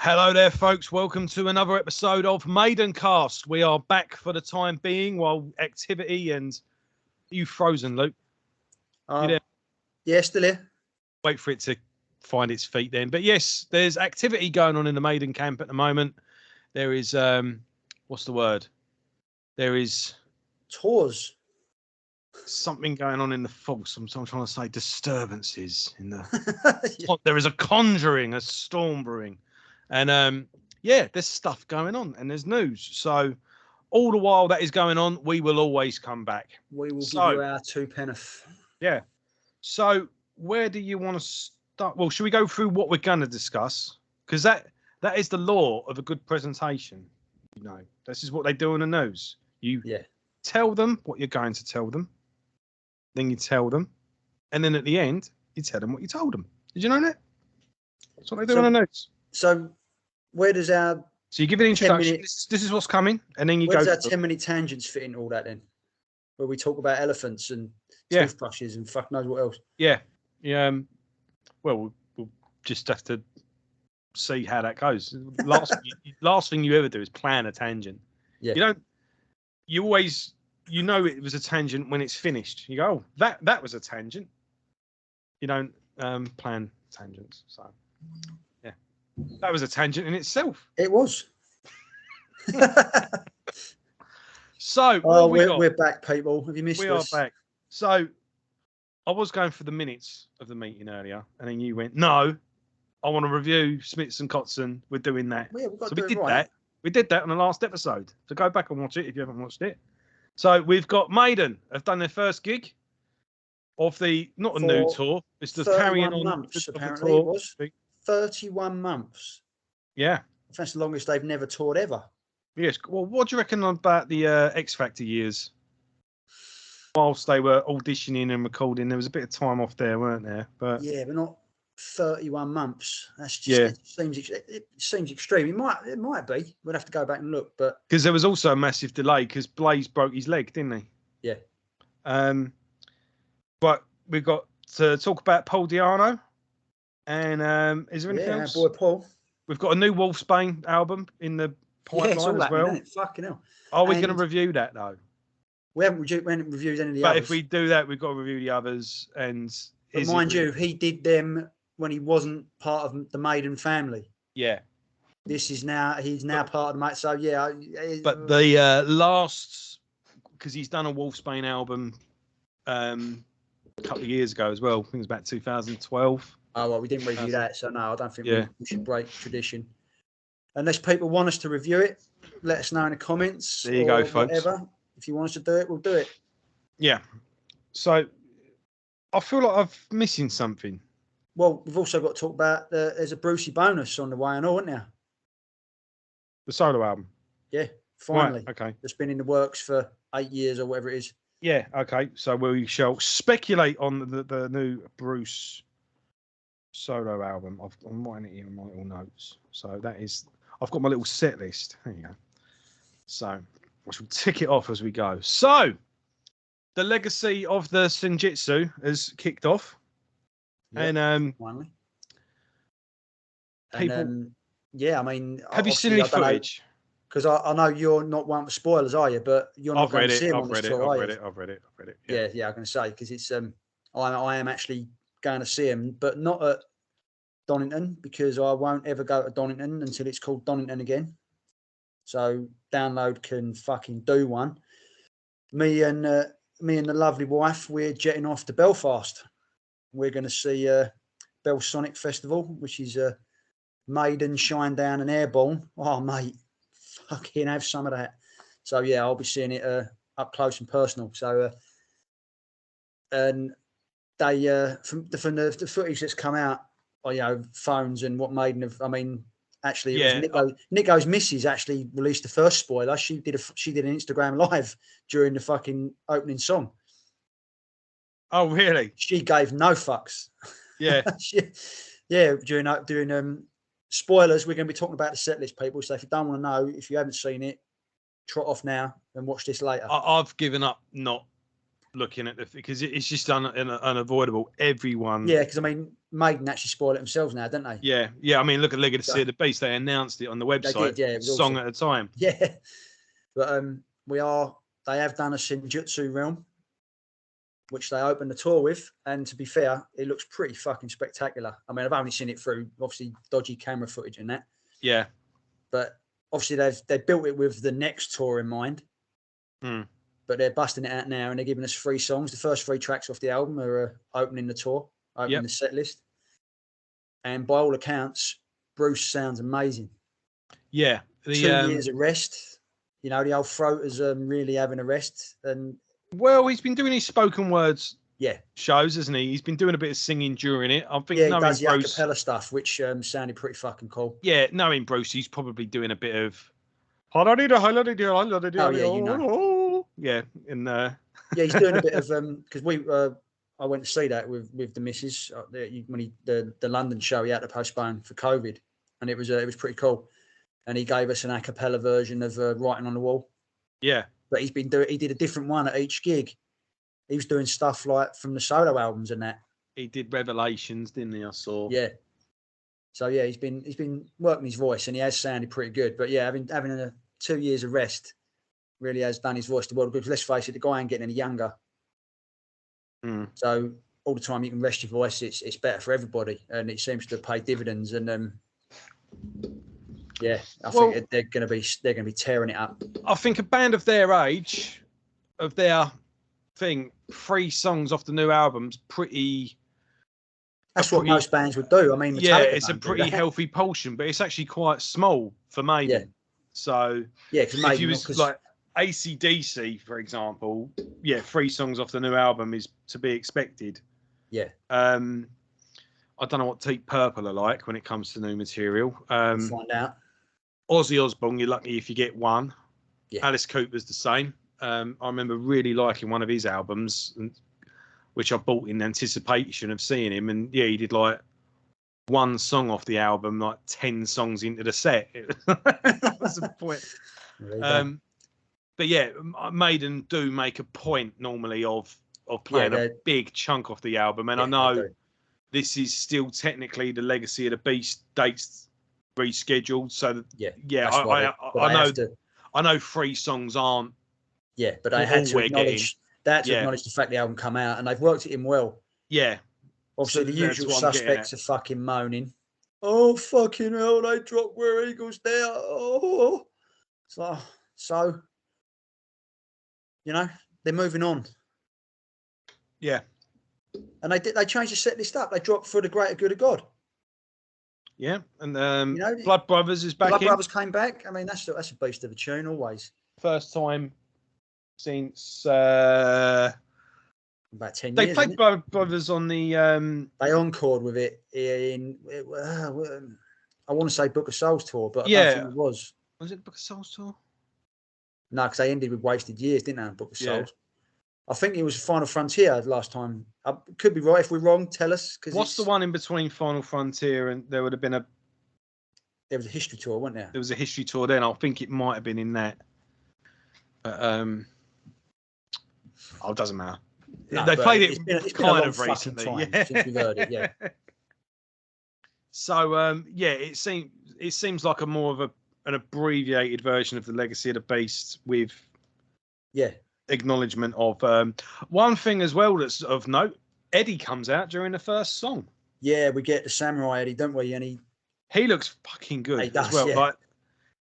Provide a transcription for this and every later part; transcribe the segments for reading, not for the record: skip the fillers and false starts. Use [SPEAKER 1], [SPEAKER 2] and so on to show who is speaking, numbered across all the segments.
[SPEAKER 1] Hello there, folks. Welcome to another episode of Maidencast. We are back for the time being while activity and... Are you frozen, Luke? You there?
[SPEAKER 2] Yeah, still here.
[SPEAKER 1] Wait for it to find its feet then. But yes, there's activity going on in the Maiden camp at the moment. There is, what's the word? There is...
[SPEAKER 2] Tours.
[SPEAKER 1] Something going on in the false. I'm trying to say disturbances in the... Yeah. There is a conjuring, a storm brewing. And yeah, there's stuff going on and there's news. So all the while that is going on, we will always come back.
[SPEAKER 2] We will give you our two penneth.
[SPEAKER 1] Yeah. So where do you want to start? Well, should we go through what we're going to discuss? Because that is the law of a good presentation. You know, this is what they do in the news. You tell them what you're going to tell them. Then you tell them. And then at the end, you tell them what you told them. Did you know that? That's what they do in the news.
[SPEAKER 2] So where does our...
[SPEAKER 1] So you give an introduction. This is what's coming. And then you go...
[SPEAKER 2] Where does our 10-minute tangents fit in all that then? Where we talk about elephants and toothbrushes and fuck knows what else. Yeah.
[SPEAKER 1] Yeah. Well, we'll just have to see how that goes. Last thing you ever do is plan a tangent.
[SPEAKER 2] Yeah.
[SPEAKER 1] You always... You know it was a tangent when it's finished. You go, oh, that was a tangent. You don't plan tangents. So... That was a tangent in itself.
[SPEAKER 2] It was.
[SPEAKER 1] So,
[SPEAKER 2] we're back, people. Have you missed us?
[SPEAKER 1] We are back. So, I was going for the minutes of the meeting earlier, and then you went, no, I want to review Smiths and Kotzen. We're doing that.
[SPEAKER 2] Yeah, we've got
[SPEAKER 1] so
[SPEAKER 2] to
[SPEAKER 1] we
[SPEAKER 2] do
[SPEAKER 1] did
[SPEAKER 2] it right.
[SPEAKER 1] that. We did that on the last episode. So go back and watch it if you haven't watched it. So we've got Maiden have done their first gig of the not a new tour. It's the carrying on
[SPEAKER 2] months,
[SPEAKER 1] of
[SPEAKER 2] apparently
[SPEAKER 1] the tour.
[SPEAKER 2] It was 31 months.
[SPEAKER 1] Yeah.
[SPEAKER 2] That's the longest they've never toured ever.
[SPEAKER 1] Yes. Well, what do you reckon about the X Factor years? Whilst they were auditioning and recording, there was a bit of time off there, weren't there? But
[SPEAKER 2] not 31 months. That's just it seems extreme. It might be. We'll have to go back and look, but
[SPEAKER 1] because there was also a massive delay because Blaze broke his leg, didn't he?
[SPEAKER 2] Yeah.
[SPEAKER 1] But we've got to talk about Paul Di'Anno. And is there anything else?
[SPEAKER 2] Boy Paul.
[SPEAKER 1] We've got a new Wolfsbane album in the pipeline as well.
[SPEAKER 2] Fucking hell.
[SPEAKER 1] Are we going to review that though?
[SPEAKER 2] We haven't reviewed any of the others.
[SPEAKER 1] But if we do that, we've got to review the others. And
[SPEAKER 2] mind you, he did them when he wasn't part of the Maiden family.
[SPEAKER 1] Yeah.
[SPEAKER 2] He's now part of the Maiden. So yeah.
[SPEAKER 1] But the last, because he's done a Wolfsbane album a couple of years ago as well. I think it was about 2012.
[SPEAKER 2] Oh, well, we didn't review that, so no, I don't think we should break tradition. Unless people want us to review it, let us know in the comments.
[SPEAKER 1] There you go, folks.
[SPEAKER 2] Whatever. If you want us to do it, we'll do it.
[SPEAKER 1] Yeah. So, I feel like I'm missing something.
[SPEAKER 2] Well, we've also got to talk about there's a Brucey bonus on the way and all, isn't there?
[SPEAKER 1] The solo album?
[SPEAKER 2] Yeah, finally.
[SPEAKER 1] Right, okay.
[SPEAKER 2] It's been in the works for 8 years or whatever it is.
[SPEAKER 1] Yeah, okay. So, we shall speculate on the new Bruce solo album. I'm writing it here in my little notes. So that is, I've got my little set list. There you go. So I shall tick it off as we go. So the legacy of the Senjutsu has kicked off.
[SPEAKER 2] Yep,
[SPEAKER 1] and
[SPEAKER 2] finally.
[SPEAKER 1] People,
[SPEAKER 2] I mean,
[SPEAKER 1] have you seen any footage?
[SPEAKER 2] Because I know you're not one for spoilers, are you? But you're not going to see him on this tour, are you?
[SPEAKER 1] I've read it.
[SPEAKER 2] Yeah, I'm going to say because it's I am actually going to see him, but not at Donington because I won't ever go to Donington until it's called Donington again. So Download can fucking do one. Me and the lovely wife, we're jetting off to Belfast. We're going to see Bell Sonic Festival, which is Maiden, Shinedown and Airborne. Oh mate, fucking have some of that. So yeah, I'll be seeing it up close and personal. So and they from the footage that's come out, phones and what Maiden have. I mean, actually, it was Nico's missus actually released the first spoiler. She did an Instagram live during the fucking opening song.
[SPEAKER 1] Oh really?
[SPEAKER 2] She gave no fucks.
[SPEAKER 1] Yeah,
[SPEAKER 2] during spoilers. We're going to be talking about the set list, people. So if you don't want to know, if you haven't seen it, trot off now and watch this later.
[SPEAKER 1] I've given up not looking at because it's just unavoidable. Everyone.
[SPEAKER 2] Yeah, because I mean, Maiden actually spoil it themselves now, don't they?
[SPEAKER 1] Yeah. I mean, look at Legacy of the Beast. They announced it on the website.
[SPEAKER 2] They did, yeah. It was
[SPEAKER 1] song
[SPEAKER 2] awesome.
[SPEAKER 1] at a time.
[SPEAKER 2] Yeah, but they have done a Senjutsu realm, which they opened the tour with, and to be fair, it looks pretty fucking spectacular. I mean, I've only seen it through obviously dodgy camera footage and that.
[SPEAKER 1] Yeah.
[SPEAKER 2] But obviously they built it with the next tour in mind. But they're busting it out now, and they're giving us 3 songs. The first 3 tracks off the album are opening the tour, opening the set list. And by all accounts, Bruce sounds amazing.
[SPEAKER 1] Yeah.
[SPEAKER 2] 2 years of rest. You know, the old throat is really having a rest. And
[SPEAKER 1] well, he's been doing his spoken words
[SPEAKER 2] yeah
[SPEAKER 1] shows, hasn't he? He's been doing a bit of singing during it. I think
[SPEAKER 2] he
[SPEAKER 1] knowing
[SPEAKER 2] does the
[SPEAKER 1] Bruce,
[SPEAKER 2] acapella stuff, which sounded pretty fucking cool.
[SPEAKER 1] Yeah, knowing Bruce, he's probably doing a bit of
[SPEAKER 2] oh yeah, you know.
[SPEAKER 1] Yeah, and
[SPEAKER 2] yeah, he's doing a bit of because I went to see that with the missus when the London show he had to postpone for COVID, and it was pretty cool. And he gave us an a cappella version of Writing on the Wall.
[SPEAKER 1] Yeah,
[SPEAKER 2] but he did a different one at each gig. He was doing stuff like from the solo albums and that.
[SPEAKER 1] He did Revelations, didn't he? I saw.
[SPEAKER 2] Yeah. So yeah, he's been working his voice, and he has sounded pretty good. But yeah, having 2 years of rest really has done his voice the world. Because let's face it, the guy ain't getting any younger. So all the time you can rest your voice, it's better for everybody, and it seems to pay dividends. And yeah, I think they're going to be tearing it up.
[SPEAKER 1] I think a band of their age, of their thing, 3 songs off the new album's pretty.
[SPEAKER 2] That's what most bands would do. I mean,
[SPEAKER 1] Metallica it's a pretty healthy portion, but it's actually quite small for Maiden.
[SPEAKER 2] Yeah.
[SPEAKER 1] So
[SPEAKER 2] because
[SPEAKER 1] if you was like AC/DC, for example, 3 songs off the new album is to be expected.
[SPEAKER 2] Yeah.
[SPEAKER 1] I don't know what Deep Purple are like when it comes to new material.
[SPEAKER 2] We'll find out.
[SPEAKER 1] Ozzy Osbourne, you're lucky if you get 1.
[SPEAKER 2] Yeah.
[SPEAKER 1] Alice Cooper's the same. I remember really liking one of his albums, which I bought in anticipation of seeing him. And he did like 1 song off the album, like 10 songs into the set. That was the point. But yeah, Maiden do make a point normally of playing a big chunk off the album. And I know this is still technically the Legacy of the Beast dates rescheduled. So I know 3 songs aren't.
[SPEAKER 2] Yeah, but they had to acknowledge the fact the album come out, and they've worked it in well.
[SPEAKER 1] Yeah.
[SPEAKER 2] Obviously, the usual suspects are fucking moaning. Oh, fucking hell, they dropped Where Eagles Dare. Oh. So, you know, they're moving on.
[SPEAKER 1] Yeah.
[SPEAKER 2] And they changed the set list up. They dropped For the Greater Good of God.
[SPEAKER 1] Yeah, and Blood Brothers is back.
[SPEAKER 2] Blood Brothers came back. I mean, that's a beast of a tune always.
[SPEAKER 1] First time since about
[SPEAKER 2] 10 years.
[SPEAKER 1] They played Blood Brothers on the.
[SPEAKER 2] They encored with it in. I want to say Book of Souls tour, but I don't think it was.
[SPEAKER 1] Was it Book of Souls tour?
[SPEAKER 2] No, because they ended with Wasted Years, didn't they? Book of Souls. I think it was Final Frontier last time. I could be right. If we're wrong, tell us.
[SPEAKER 1] What's the one in between Final Frontier and there would have been a.
[SPEAKER 2] There was a history tour, wasn't there?
[SPEAKER 1] There was a history tour then. I think it might have been in that. But it doesn't matter. No, they played it kind of recently.
[SPEAKER 2] Since we've heard it, yeah.
[SPEAKER 1] So it seems like a more of an abbreviated version of the Legacy of the Beast with acknowledgement of one thing as well that's of note. Eddie comes out during the first song. Yeah,
[SPEAKER 2] we get the Samurai Eddie, don't we? And
[SPEAKER 1] he looks fucking good as well. Like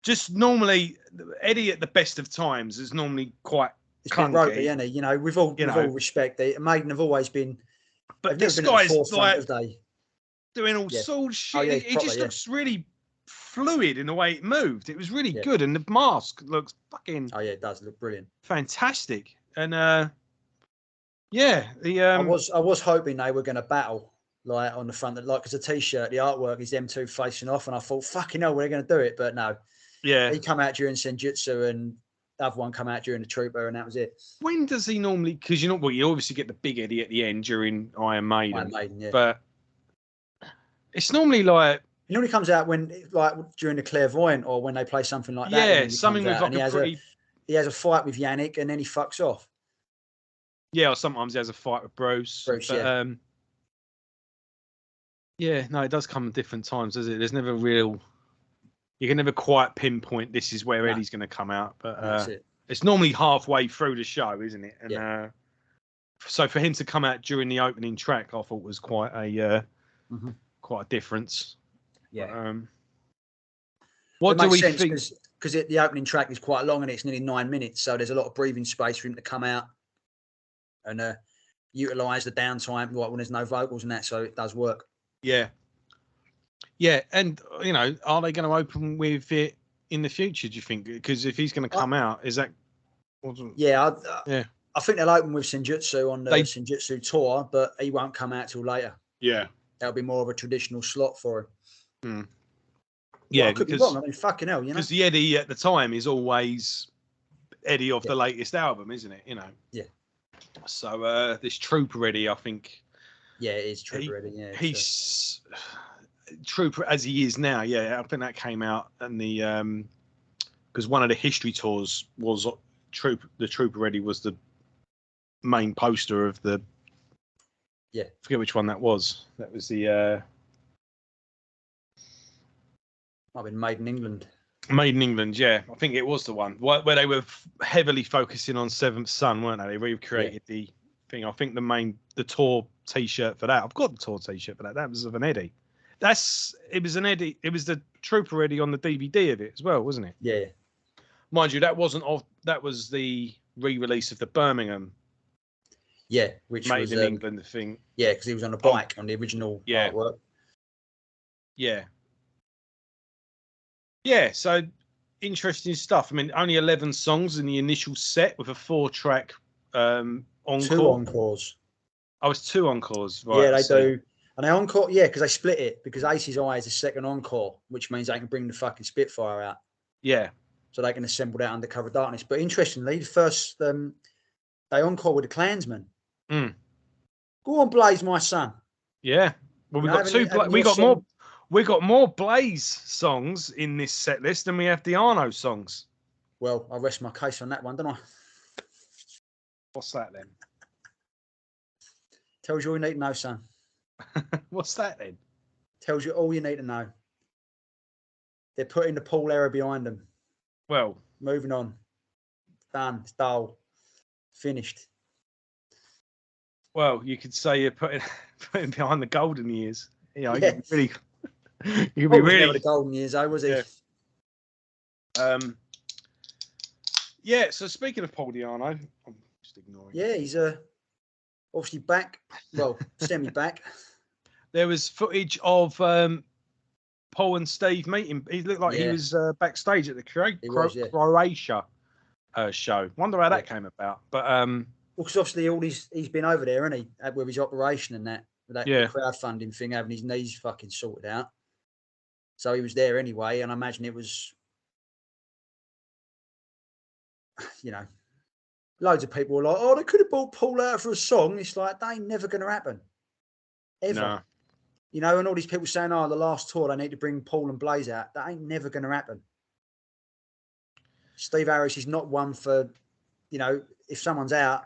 [SPEAKER 1] just normally Eddie at the best of times is normally quite.
[SPEAKER 2] It's been ropey, isn't he? You know, with all respect, Maiden have always been.
[SPEAKER 1] But this guy's like doing all sorts of shit. He just looks really fluid in the way it moved. It was really good, and the mask looks fucking.
[SPEAKER 2] Oh yeah, it does look brilliant.
[SPEAKER 1] Fantastic, and I
[SPEAKER 2] was hoping they were going to battle like on the front, because the T-shirt, the artwork is them two facing off, and I thought, fucking hell, we're going to do it, but no.
[SPEAKER 1] Yeah,
[SPEAKER 2] he come out during Senjutsu and. Other one come out during the Trooper, and that was it.
[SPEAKER 1] When does he normally? Because you obviously get the big Eddie at the end during Iron Maiden.
[SPEAKER 2] Iron Maiden, yeah.
[SPEAKER 1] But it's normally like
[SPEAKER 2] he normally comes out when during the Clairvoyant or when they play something like that.
[SPEAKER 1] Yeah, something with like
[SPEAKER 2] he has a fight with Yannick and then he fucks off.
[SPEAKER 1] Yeah, or sometimes he has a fight with Bruce.
[SPEAKER 2] But,
[SPEAKER 1] Yeah, no, it does come at different times, does it? There's never real. You can never quite pinpoint this is where Eddie's going to come out, but
[SPEAKER 2] that's it.
[SPEAKER 1] It's normally halfway through the show, isn't it? And
[SPEAKER 2] Yeah.
[SPEAKER 1] So for him to come out during the opening track, I thought was quite a difference.
[SPEAKER 2] Yeah.
[SPEAKER 1] But, what do we think?
[SPEAKER 2] Because the opening track is quite long and it's nearly 9 minutes, so there's a lot of breathing space for him to come out and utilise the downtime, like when there's no vocals and that, so it does work.
[SPEAKER 1] Yeah. Yeah, and are they going to open with it in the future? Do you think? Because if he's going to come out, is that?
[SPEAKER 2] Yeah, I think they'll open with Senjutsu on the Senjutsu tour, but he won't come out till later.
[SPEAKER 1] Yeah,
[SPEAKER 2] that'll be more of a traditional slot for him.
[SPEAKER 1] Mm. Yeah,
[SPEAKER 2] I could be wrong. I mean, fucking hell,
[SPEAKER 1] because the Eddie at the time is always Eddie of the latest album, isn't it?
[SPEAKER 2] Yeah.
[SPEAKER 1] So this Trooper Eddie, I think.
[SPEAKER 2] Yeah, it is Trooper Eddie. Yeah,
[SPEAKER 1] he's Trooper as he is now. Yeah, I think that came out in the because one of the history tours was the Trooper Eddie was the main poster of the.
[SPEAKER 2] Yeah,
[SPEAKER 1] I forget which one that was. That was the.
[SPEAKER 2] Might have been Made in England.
[SPEAKER 1] Made in England, yeah. I think it was the one where they were heavily focusing on Seventh Son, weren't they? They recreated the thing. I think the tour T-shirt for that. I've got the tour T-shirt for that. That was of an Eddie. It was an Eddie. It was the Trooper Eddie on the DVD of it as well, wasn't it?
[SPEAKER 2] Yeah.
[SPEAKER 1] Mind you, that was the re-release of the Birmingham.
[SPEAKER 2] Yeah, which
[SPEAKER 1] Made
[SPEAKER 2] was
[SPEAKER 1] in England thing.
[SPEAKER 2] Yeah, because he was on a bike on the original artwork.
[SPEAKER 1] Yeah. Yeah, so interesting stuff. I mean, only 11 songs in the initial set with a 4-track encore.
[SPEAKER 2] 2 encores.
[SPEAKER 1] Oh, it's 2 encores. Right,
[SPEAKER 2] yeah, they do. And they encore, because they split it, because Ace's Eye is a second encore, which means they can bring the fucking Spitfire out.
[SPEAKER 1] Yeah.
[SPEAKER 2] So they can assemble that Undercover Darkness. But interestingly, the first, they encore with the Klansman.
[SPEAKER 1] Mm.
[SPEAKER 2] Go on, Blaze, my son.
[SPEAKER 1] Yeah. Well, we got more Blaze songs in this set list than we have Di'Anno songs.
[SPEAKER 2] Well, I rest my case on that one, don't I?
[SPEAKER 1] What's that then?
[SPEAKER 2] Tells you all you need to know, son.
[SPEAKER 1] What's that then?
[SPEAKER 2] Tells you all you need to know. They're putting the Paul era behind them.
[SPEAKER 1] Well,
[SPEAKER 2] moving on. Done. It's dull. Finished.
[SPEAKER 1] Well, you could say you're putting behind the golden years. You know, you could be really.
[SPEAKER 2] Never the golden years, though, was he?
[SPEAKER 1] Yeah. Yeah. So speaking of Paul Di'Anno, I'm just ignoring.
[SPEAKER 2] Yeah, he's obviously back. Well, semi back.
[SPEAKER 1] There was footage of Paul and Steve meeting. He looked like he was backstage at the Croatia show. Wonder how that came about. But well,
[SPEAKER 2] because obviously he's been over there, hasn't he, with his operation and that crowdfunding thing, having his knees fucking sorted out. So he was there anyway, and I imagine it was, loads of people were like, "Oh, they could have brought Paul out for a song." It's like, that ain't never going to happen, ever. No. And all these people saying, "Oh, the last tour, they need to bring Paul and Blaze out." That ain't never going to happen. Steve Harris is not one for, if someone's out.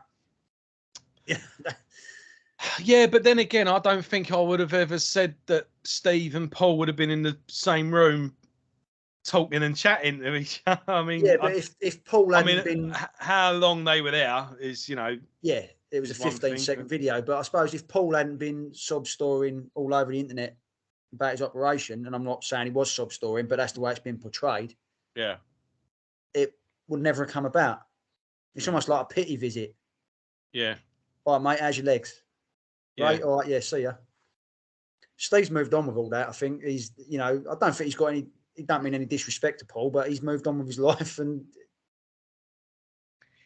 [SPEAKER 1] Yeah, but then again, I don't think I would have ever said that Steve and Paul would have been in the same room talking and chatting to each other. I mean,
[SPEAKER 2] but if Paul hadn't been,
[SPEAKER 1] how long they were there is,
[SPEAKER 2] yeah, it was a 15-second video. But I suppose if Paul hadn't been sob-storing all over the internet about his operation, and I'm not saying he was sob-storing, but that's the way it's been portrayed.
[SPEAKER 1] Yeah,
[SPEAKER 2] it would never have come about. It's almost like a pity visit.
[SPEAKER 1] Yeah.
[SPEAKER 2] All right, mate, how's your legs?
[SPEAKER 1] Yeah.
[SPEAKER 2] Right, all right, yeah, see ya. Steve's moved on with all that. I think he's, I don't think he's got any. He don't mean any disrespect to Paul, but he's moved on with his life. And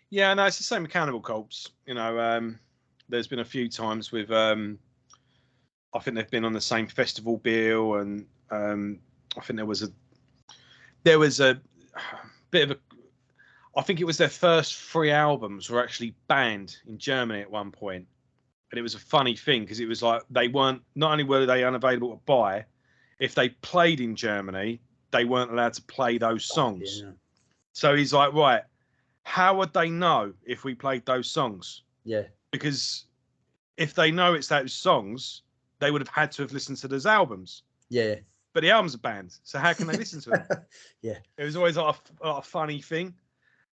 [SPEAKER 1] yeah, no, it's the same with Cannibal Corpse. There's been a few times with, I think they've been on the same festival bill, and I think there was a bit of a. I think it was their first 3 albums were actually banned in Germany at one point. And it was a funny thing because it was like not only were they unavailable to buy, if they played in Germany, they weren't allowed to play those songs. Yeah. So he's like, right, how would they know if we played those songs?
[SPEAKER 2] Yeah.
[SPEAKER 1] Because if they know it's those songs, they would have had to have listened to those albums.
[SPEAKER 2] Yeah.
[SPEAKER 1] But the albums are banned, so how can they listen to them?
[SPEAKER 2] Yeah.
[SPEAKER 1] It was always a funny thing.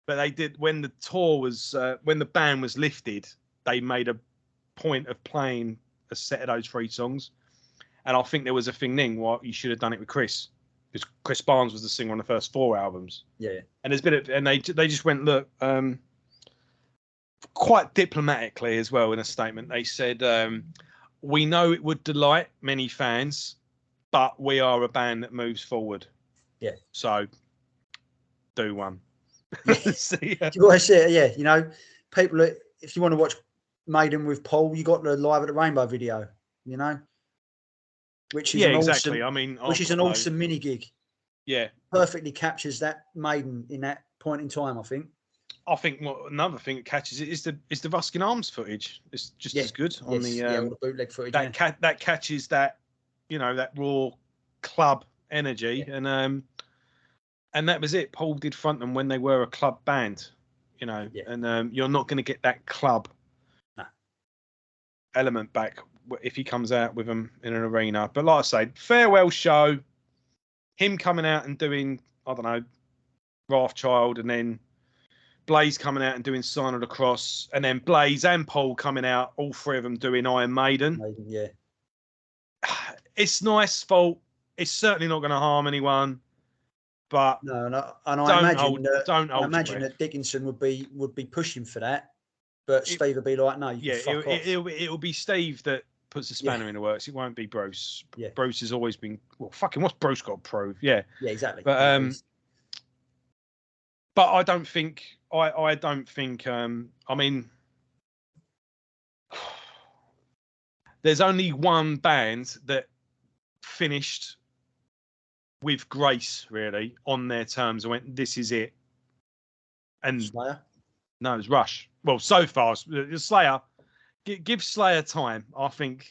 [SPEAKER 1] But they did, when the tour was, when the ban was lifted, they made a point of playing a set of those 3 songs. And I think there was a thing then, you should have done it with Chris, because Chris Barnes was the singer on the first 4 albums.
[SPEAKER 2] Yeah.
[SPEAKER 1] And there's been, and they just went, look, quite diplomatically as well in a statement. They said, we know it would delight many fans, but we are a band that moves forward.
[SPEAKER 2] Yeah.
[SPEAKER 1] So do one.
[SPEAKER 2] Yeah.
[SPEAKER 1] See,
[SPEAKER 2] You always say it, yeah. You know, people, if you want to watch Maiden with Paul, you got the Live at the Rainbow video, you know, which is
[SPEAKER 1] exactly.
[SPEAKER 2] awesome,
[SPEAKER 1] I mean,
[SPEAKER 2] which is an awesome mini gig.
[SPEAKER 1] Yeah.
[SPEAKER 2] Perfectly captures that Maiden in that point in time, I think.
[SPEAKER 1] I think another thing that catches it is the Ruskin Arms footage. It's just as good on the
[SPEAKER 2] all the bootleg footage.
[SPEAKER 1] That catches that, you know, that raw club energy, and that was it. Paul did front them when they were a club band, you know, and you're not going to get that club element back if he comes out with them in an arena. But like I say, farewell show, him coming out and doing, I don't know, Wrathchild, and then Blaze coming out and doing Sign of the Cross, and then Blaze and Paul coming out, all 3 of them doing Iron Maiden.
[SPEAKER 2] Yeah.
[SPEAKER 1] It's nice fault. It's certainly not going to harm anyone. But
[SPEAKER 2] no, and I imagine
[SPEAKER 1] that
[SPEAKER 2] Dickinson would be pushing for that, but Steve would be like, no, you can fuck off.
[SPEAKER 1] It'll be Steve that puts the spanner in the works. It won't be Bruce.
[SPEAKER 2] Yeah.
[SPEAKER 1] Bruce has always been, well, fucking what's Bruce got to prove? Yeah.
[SPEAKER 2] Yeah, exactly.
[SPEAKER 1] But I don't think I mean, there's only one band that finished with grace, really, on their terms, and went, this is it. And
[SPEAKER 2] Slayer?
[SPEAKER 1] No, it was Rush. Well, so far, Slayer. Give Slayer time, I think.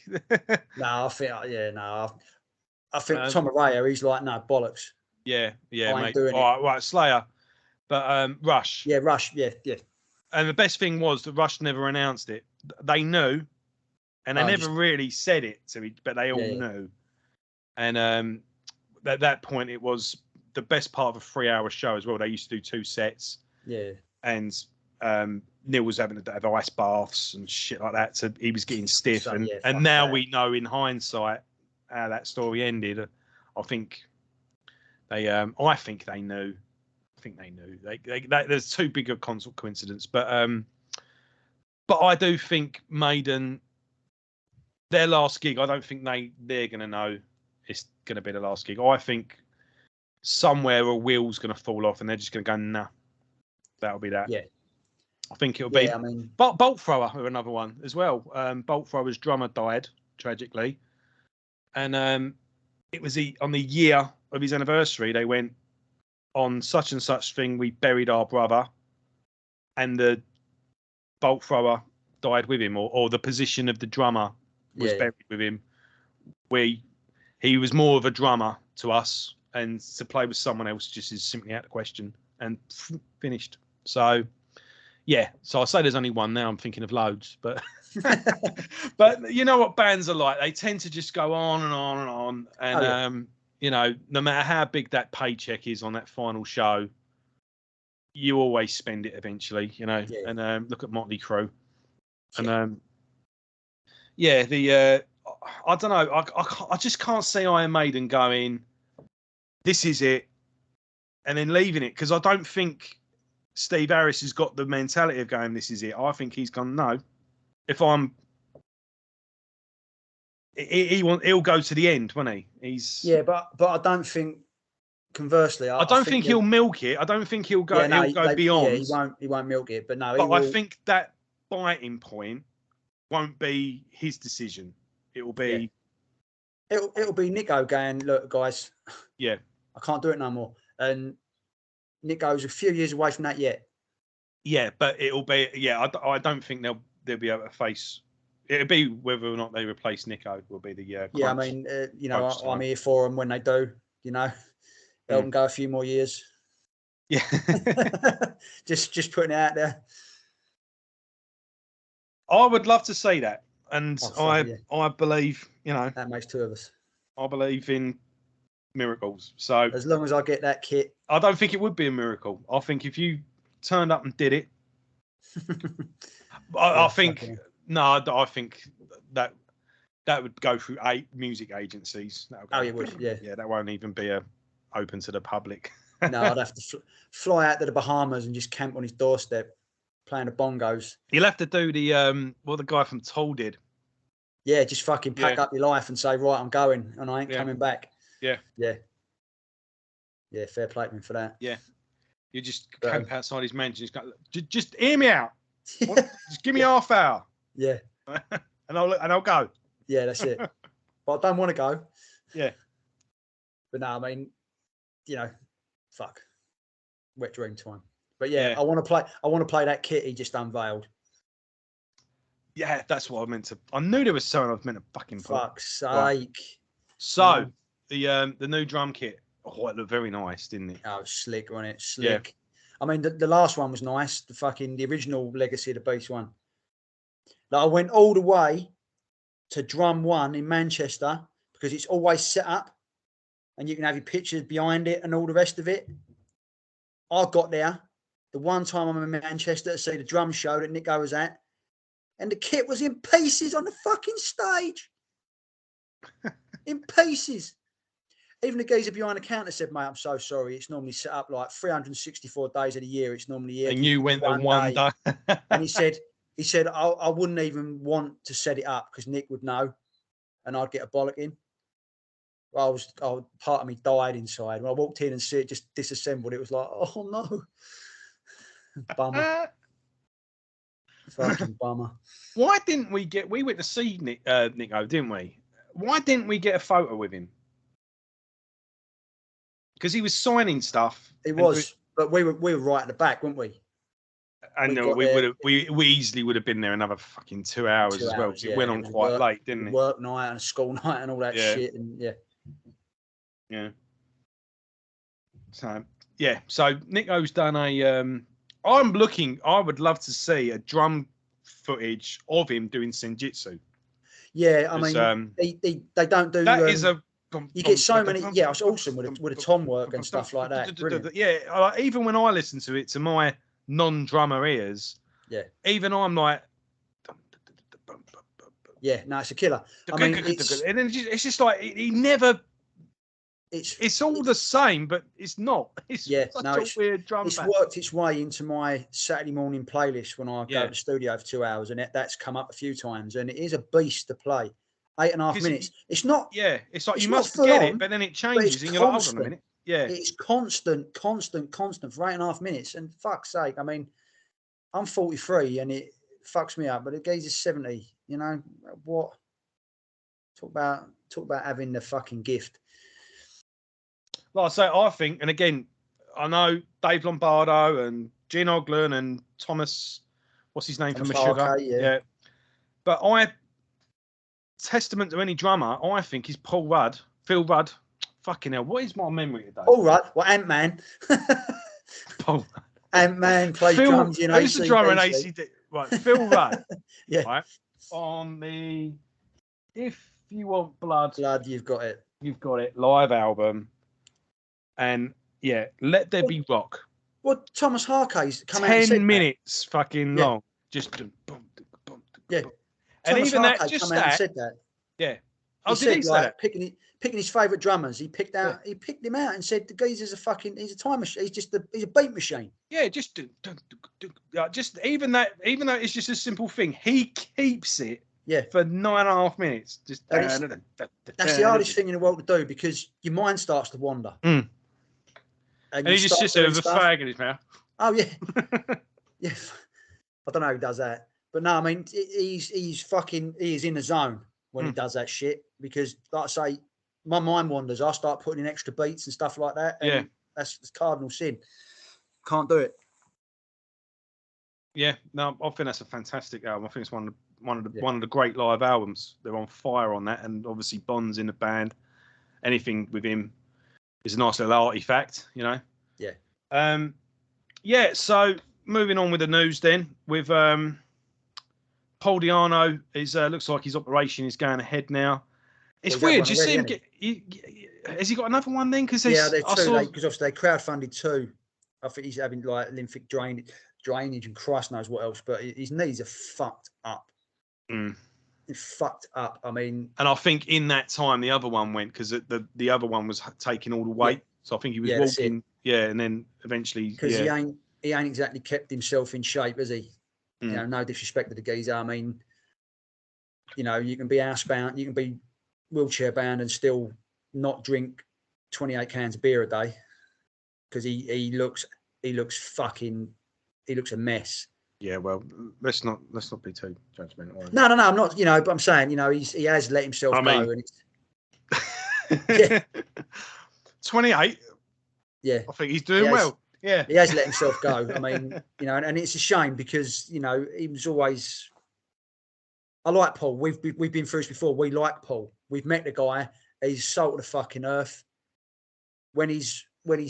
[SPEAKER 2] No, I think Tom Araya, he's like, no, bollocks.
[SPEAKER 1] Yeah, mate.
[SPEAKER 2] All
[SPEAKER 1] right, Slayer. But Rush.
[SPEAKER 2] Yeah, Rush, yeah.
[SPEAKER 1] And the best thing was that Rush never announced it. They knew, and they never really said it to me, but they all knew. And at that point, it was the best part of a 3-hour show as well. They used to do 2 sets.
[SPEAKER 2] Yeah.
[SPEAKER 1] And Neil was having to have ice baths and shit like that, so he was getting stiff. And now we know in hindsight how that story ended. I think they knew. I think they knew. There's too big a coincidence, but I do think Maiden, their last gig, I don't think they're going to know it's going to be the last gig. I think somewhere a wheel's going to fall off and they're just going to go, nah, that'll be that.
[SPEAKER 2] Yeah.
[SPEAKER 1] I think it'll be.
[SPEAKER 2] I mean,
[SPEAKER 1] Bolt Thrower are another one as well. Bolt Thrower's drummer died tragically, and it was on the year of his anniversary. They went on such and such thing. We buried our brother, and the Bolt Thrower died with him, or the position of the drummer was buried with him. He was more of a drummer to us, and to play with someone else just is simply out of question. And finished. So. Yeah, so I say there's only one now. I'm thinking of loads, but but you know what bands are like? They tend to just go on and on and on, and you know, no matter how big that paycheck is on that final show, you always spend it eventually, you know. Yeah. And look at Motley Crue, and I don't know. I just can't see Iron Maiden going, this is it, and then leaving it, because I don't think Steve Harris has got the mentality of going, this is it. I think he's gone, no. If I'm... He'll go to the end, won't he?
[SPEAKER 2] Yeah, but I don't think, conversely...
[SPEAKER 1] I don't think he'll milk it. I don't think he'll go, beyond.
[SPEAKER 2] Yeah, he won't milk it, but no...
[SPEAKER 1] But I think that biting point won't be his decision. It will be...
[SPEAKER 2] Yeah. It'll be Nico going, look, guys...
[SPEAKER 1] Yeah.
[SPEAKER 2] I can't do it no more. And... Nico's a few years away from that yet.
[SPEAKER 1] Yeah, but it'll be... Yeah, I don't think they'll be able to face... It'll be whether or not they replace Nico will be the...
[SPEAKER 2] yeah, I mean, you know, I'm here for them when they do, you know. Help them go a few more years.
[SPEAKER 1] Yeah.
[SPEAKER 2] just putting it out there.
[SPEAKER 1] I would love to see that. And I believe you know,
[SPEAKER 2] That makes two of us.
[SPEAKER 1] I believe in miracles. So
[SPEAKER 2] As long as I get that kit.
[SPEAKER 1] I don't think it would be a miracle. I think if you turned up and did it, I think I think that would go through 8 music agencies.
[SPEAKER 2] It would, yeah.
[SPEAKER 1] Yeah, that won't even be open to the public.
[SPEAKER 2] No, I'd have to fly out to the Bahamas and just camp on his doorstep, playing the bongos.
[SPEAKER 1] You'll have to do the what the guy from Toll did.
[SPEAKER 2] Yeah, just fucking pack up your life and say, right, I'm going, and I ain't coming back.
[SPEAKER 1] Yeah.
[SPEAKER 2] Yeah, fair play to him for that.
[SPEAKER 1] Yeah. You just camp outside his mansion. Just hear me out. Just give me half hour.
[SPEAKER 2] Yeah.
[SPEAKER 1] and I'll go.
[SPEAKER 2] Yeah, that's it. But I don't want to go.
[SPEAKER 1] Yeah.
[SPEAKER 2] But no, I mean, you know, fuck. Wet dream time. But yeah, I want to play that kit he just unveiled.
[SPEAKER 1] Yeah, that's what I meant to. I knew there was something I was meant to fucking play.
[SPEAKER 2] Fuck's sake.
[SPEAKER 1] Right. So the new drum kit. Oh, it looked very nice, didn't it?
[SPEAKER 2] Oh, slick, wasn't it? Slick. Yeah. I mean, the last one was nice. The original Legacy of the Beast one. Like, I went all the way to Drum 1 in Manchester because it's always set up and you can have your pictures behind it and all the rest of it. I got there the one time I'm in Manchester to see the drum show that Nico was at, and the kit was in pieces on the fucking stage. In pieces. Even the geezer behind the counter said, mate, I'm so sorry. It's normally set up like 364 days of the year. It's normally here.
[SPEAKER 1] And you went there one day.
[SPEAKER 2] And he said, I wouldn't even want to set it up because Nick would know and I'd get a bollocking. Part of me died inside. When I walked in and see it just disassembled, it was like, oh no. Bummer. Fucking bummer.
[SPEAKER 1] Why didn't we went to see Nico, didn't we? Why didn't we get a photo with him? Because he was signing stuff.
[SPEAKER 2] He was, but we were right at the back, weren't we?
[SPEAKER 1] I know we easily would have been there another fucking 2 hours as well. Because it went on quite late, didn't it?
[SPEAKER 2] Work night and a school night and all that shit, and
[SPEAKER 1] yeah. So Nico's done a. I would love to see a drum footage of him doing senjutsu.
[SPEAKER 2] Yeah, I mean, they don't do
[SPEAKER 1] that. Is a.
[SPEAKER 2] You get so many. Yeah, it's awesome with the tom work and stuff like that. Brilliant.
[SPEAKER 1] Yeah, even when I listen to it to my non-drummer ears, even I'm like,
[SPEAKER 2] yeah, no, it's a killer. I mean,
[SPEAKER 1] and then it's just like he never. It's all the same, but it's not. It's such a weird drum.
[SPEAKER 2] It's worked its way into my Saturday morning playlist when I go to the studio for 2 hours, and that's come up a few times, and it is a beast to play. 8.5 minutes. It's not.
[SPEAKER 1] Yeah, it's like you must get it, but then it changes, and you're like, hold on a minute. Yeah,
[SPEAKER 2] it's constant for 8.5 minutes. And fuck's sake, I mean, I'm 43, and it fucks me up. But the guy's is 70. You know what? Talk about having the fucking gift.
[SPEAKER 1] Like I say, I think, and again, I know Dave Lombardo and Gene Oglen and Thomas, what's his name from Meshuggah? Yeah. But testament to any drummer, I think, is Phil Rudd. Fucking hell, what is my memory today?
[SPEAKER 2] All right, well, Ant-Man.
[SPEAKER 1] Paul.
[SPEAKER 2] Ant-Man plays drums in AC/DC.
[SPEAKER 1] Who's the drummer in AC/DC? Right, Phil Rudd.
[SPEAKER 2] Yeah.
[SPEAKER 1] Right. On the If You Want Blood,
[SPEAKER 2] You've Got It.
[SPEAKER 1] You've Got It live album. And Let There Be Rock.
[SPEAKER 2] Well, Thomas Harkey's come out and said
[SPEAKER 1] 10 minutes fucking long. Just
[SPEAKER 2] yeah.
[SPEAKER 1] And
[SPEAKER 2] Thomas
[SPEAKER 1] even
[SPEAKER 2] Harkey
[SPEAKER 1] that, just
[SPEAKER 2] come out
[SPEAKER 1] that.
[SPEAKER 2] And said that.
[SPEAKER 1] Yeah.
[SPEAKER 2] He said, picking his favourite drummers. He picked him out and said the geezer's he's a time machine. He's a beat machine.
[SPEAKER 1] Yeah, just even though it's just a simple thing, he keeps it for 9.5 minutes.
[SPEAKER 2] That's the hardest thing in the world to do because your mind starts to wander.
[SPEAKER 1] And he just sits there with a fag in his mouth.
[SPEAKER 2] Oh yeah. Yeah. I don't know who does that. But no, I mean he is in the zone when he does that shit because like I say, my mind wanders. I start putting in extra beats and stuff like that. And that's cardinal sin. Can't do it.
[SPEAKER 1] Yeah, no, I think that's a fantastic album. I think it's one of the great live albums. They're on fire on that, and obviously Bond's in the band. Anything with him is a nice little artifact, you know. Yeah. So moving on with the news then, with Paul Di'Anno looks like his operation is going ahead now. It's
[SPEAKER 2] He's had
[SPEAKER 1] weird.
[SPEAKER 2] one
[SPEAKER 1] You
[SPEAKER 2] already,
[SPEAKER 1] see him
[SPEAKER 2] hasn't
[SPEAKER 1] get. Has he got another one then? Because
[SPEAKER 2] yeah, they're
[SPEAKER 1] I
[SPEAKER 2] two.
[SPEAKER 1] saw.
[SPEAKER 2] Because obviously they crowdfunded two. I think he's having like lymphatic drainage and Christ knows what else. But his knees are fucked up.
[SPEAKER 1] Mm.
[SPEAKER 2] They're fucked up. I mean,
[SPEAKER 1] And I think in that time the other one went because the other one was taking all the weight. So I think he was walking. Yeah, and then eventually.
[SPEAKER 2] Because he ain't exactly kept himself in shape, has he? You know, no disrespect to the geezer. I mean, you know, you can be housebound, you can be wheelchair bound, and still not drink 28 cans of beer a day because he looks a mess.
[SPEAKER 1] Yeah, well, let's not be too judgmental.
[SPEAKER 2] No, I'm not. You know, but I'm saying, you know, he has let himself go, and it's
[SPEAKER 1] 28.
[SPEAKER 2] Yeah,
[SPEAKER 1] I think he's doing well. Yeah,
[SPEAKER 2] he has let himself go. I mean, you know, and it's a shame because you know he was always. I like Paul. We've been through this before. We like Paul. We've met the guy. He's salt of the fucking earth. When his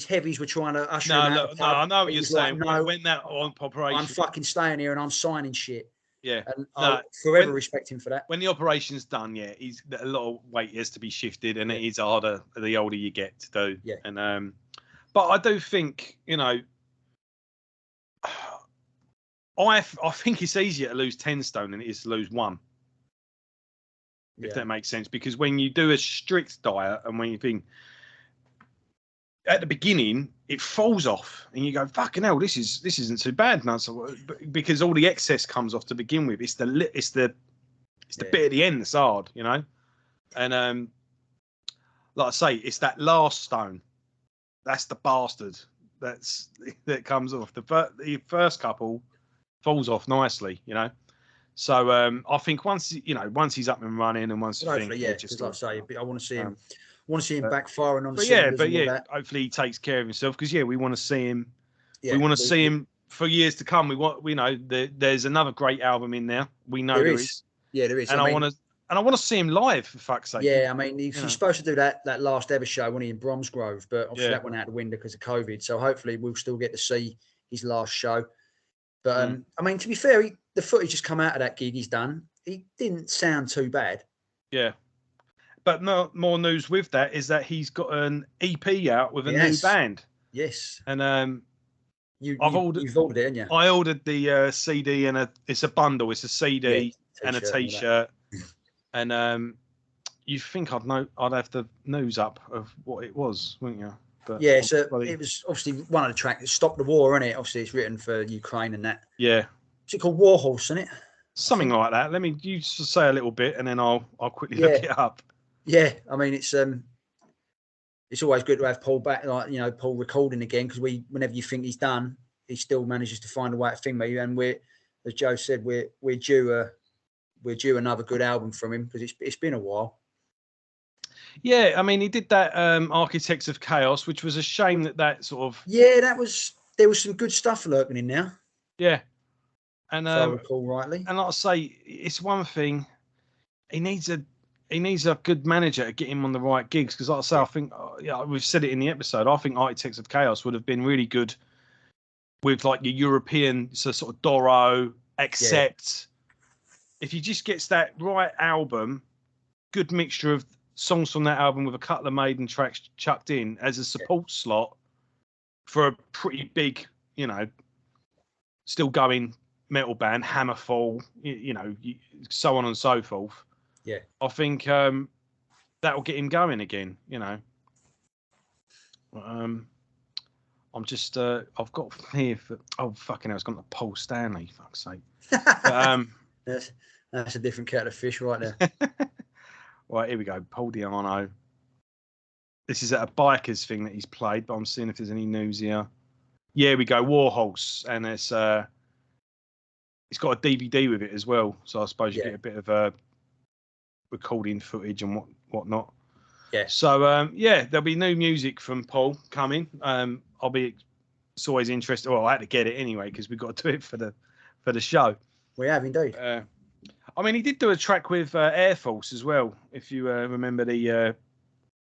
[SPEAKER 2] heavies were trying to usher him out the pub,
[SPEAKER 1] I know what you're saying.
[SPEAKER 2] Like, no,
[SPEAKER 1] when that operation,
[SPEAKER 2] I'm fucking staying here and I'm signing shit.
[SPEAKER 1] Yeah,
[SPEAKER 2] and I'll forever respect him for that.
[SPEAKER 1] When the operation's done, yeah, he's a lot of weight has to be shifted, and it is harder the older you get to do.
[SPEAKER 2] Yeah,
[SPEAKER 1] and but I do think, you know, I think it's easier to lose 10 stone than it is to lose 1. If that makes sense, because when you do a strict diet and when you think at the beginning it falls off and you go, fucking hell, this isn't too bad now. So because all the excess comes off to begin with, it's the bit at the end that's hard, you know. And like I say, it's that last stone that's the bastard that comes off. The first couple falls off nicely, you know. So I think once he's up and running, and once
[SPEAKER 2] hopefully, just like I say, I want to see him. Backfiring on.
[SPEAKER 1] But hopefully he takes care of himself because we want to see him. We want to see him for years to come. We know there's another great album in there. We know there is.
[SPEAKER 2] Yeah, there is.
[SPEAKER 1] And I want to see him live, for fuck's sake.
[SPEAKER 2] Yeah, I mean he's supposed to do that last ever show when he in Bromsgrove, but obviously that went out the window because of COVID. So hopefully we'll still get to see his last show. But I mean, to be fair, the footage just come out of that gig he's done. He didn't sound too bad.
[SPEAKER 1] Yeah. But more news with that is that he's got an EP out with a new band.
[SPEAKER 2] Yes.
[SPEAKER 1] And
[SPEAKER 2] you've ordered it, haven't you?
[SPEAKER 1] I ordered the CD and it's a bundle. It's a CD and a T-shirt. And you think I'd have the news up of what it was, wouldn't you? But
[SPEAKER 2] yeah, so it was obviously one of the tracks. Stop the War, isn't it? Obviously, it's written for Ukraine and that.
[SPEAKER 1] Yeah.
[SPEAKER 2] Is it called Warhorse, isn't it?
[SPEAKER 1] Something like that. You just say a little bit, and then I'll quickly look it up.
[SPEAKER 2] Yeah, I mean it's always good to have Paul back, like Paul recording again, because whenever you think he's done, he still manages to find a way to thing me. And as Joe said, we're due another good album from him because it's been a while.
[SPEAKER 1] Yeah, I mean, he did that Architects of Chaos, which was a shame that sort of...
[SPEAKER 2] Yeah, there was some good stuff lurking in there.
[SPEAKER 1] Yeah. And,
[SPEAKER 2] if I recall rightly.
[SPEAKER 1] And like I say, it's one thing, he needs a good manager to get him on the right gigs, because like I say, I think, we've said it in the episode, I think Architects of Chaos would have been really good with like your European, so sort of Doro, Accept. If he just gets that right album, good mixture of songs from that album with a couple of Maiden tracks chucked in as a support slot for a pretty big, still going metal band, Hammerfall, so on and so forth.
[SPEAKER 2] Yeah,
[SPEAKER 1] I think that will get him going again. I'm just I've got here for fucking hell, it's gone to Paul Stanley. Fuck's sake. But,
[SPEAKER 2] that's a different kettle of fish right there.
[SPEAKER 1] Right, here we go. Paul Di'Anno. This is at a bikers thing that he's played, but I'm seeing if there's any news here. Yeah, we go. Warhorse, and it's got a DVD with it as well. So I suppose you get a bit of recording footage and whatnot.
[SPEAKER 2] Yeah.
[SPEAKER 1] So there'll be new music from Paul coming. It's always interesting. Well, I had to get it anyway because we've got to do it for the show.
[SPEAKER 2] We have indeed.
[SPEAKER 1] I mean, he did do a track with Air Force as well. If you remember the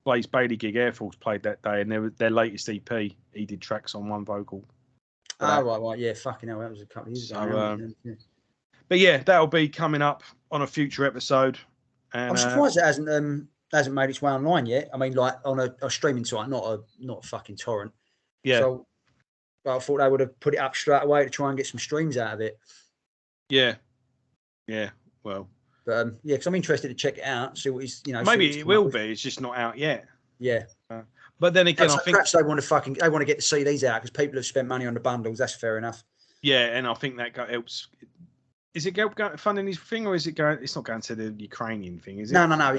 [SPEAKER 1] Blaze Bailey gig, Air Force played that day, and their latest EP, he did tracks on one vocal.
[SPEAKER 2] Right, yeah, fucking hell, that was a couple of years ago.
[SPEAKER 1] But yeah, that'll be coming up on a future episode. And,
[SPEAKER 2] I'm surprised it hasn't made its way online yet. I mean, like on a streaming site, not a fucking torrent.
[SPEAKER 1] Yeah.
[SPEAKER 2] So I thought they would have put it up straight away to try and get some streams out of it.
[SPEAKER 1] Yeah. Well,
[SPEAKER 2] but yeah, because I'm interested to check it out, see what he's,
[SPEAKER 1] maybe it will be. It's just not out yet.
[SPEAKER 2] Yeah.
[SPEAKER 1] But then again,
[SPEAKER 2] I think perhaps they want to get the CDs out because people have spent money on the bundles. That's fair enough.
[SPEAKER 1] Yeah, and I think that helps. Is it funding his thing, or is it going? It's not going to the Ukrainian thing, is it?
[SPEAKER 2] No. I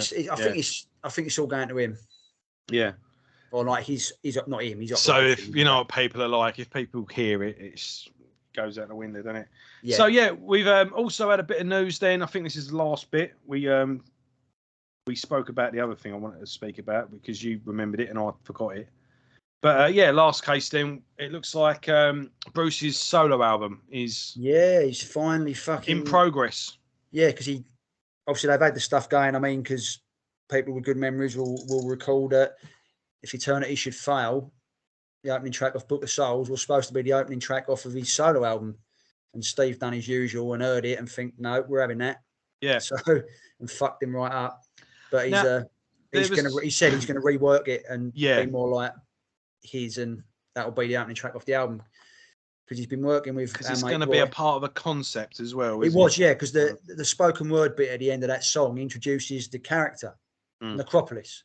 [SPEAKER 2] think it's all going to him.
[SPEAKER 1] Yeah.
[SPEAKER 2] Or like he's not him. He's
[SPEAKER 1] so if you know what people are like, if people hear it, it goes out the window, doesn't it?
[SPEAKER 2] Yeah.
[SPEAKER 1] So yeah, we've also had a bit of news. Then I think this is the last bit. We spoke about the other thing I wanted to speak about because you remembered it and I forgot it. But yeah, last case then, it looks like Bruce's solo album is...
[SPEAKER 2] Yeah, he's finally fucking...
[SPEAKER 1] in progress.
[SPEAKER 2] Yeah, because obviously they've had the stuff going. I mean, because people with good memories will recall that If Eternity Should Fail, the opening track off Book of Souls, was supposed to be the opening track off of his solo album. And Steve done his usual and heard it and think, no, we're having that.
[SPEAKER 1] Yeah.
[SPEAKER 2] So, and fucked him right up. But he said he's gonna rework it and be more like his, and that'll be the opening track off the album. Because he's been working with.
[SPEAKER 1] Because it's going to be a part of a concept as well.
[SPEAKER 2] It was, yeah. Because the spoken word bit at the end of that song introduces the character, Necropolis,